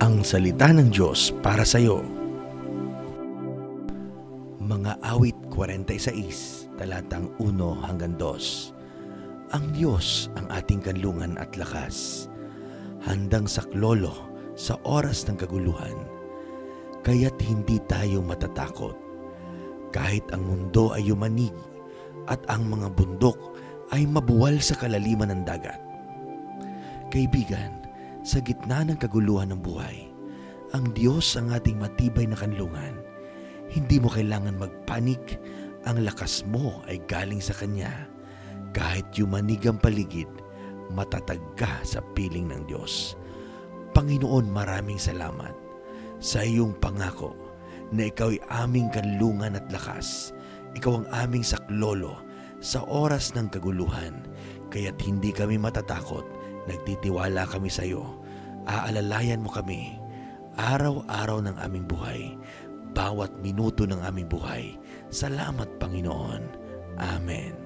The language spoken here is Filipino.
Ang salita ng Diyos para sa iyo. Mga awit 46, talatang 1 hanggang 2. Ang Diyos ang ating kanlungan at lakas, handang saklolo sa oras ng kaguluhan. Kaya't hindi tayo matatakot, kahit ang mundo ay yumanig at ang mga bundok ay mabuwal sa kalaliman ng dagat. Kaibigan, sa gitna ng kaguluhan ng buhay, ang Diyos ang ating matibay na kanlungan. Hindi mo kailangan magpanik, ang lakas mo ay galing sa Kanya. Kahit yumanig ang paligid, matatag ka sa piling ng Diyos. Panginoon, maraming salamat sa iyong pangako na ikaw ay aming kanlungan at lakas. Ikaw ang aming saklolo sa oras ng kaguluhan. Kaya't hindi kami matatakot, nagtitiwala kami sa iyo. Aalalayan mo kami araw-araw ng aming buhay, bawat minuto ng aming buhay. Salamat, Panginoon. Amen.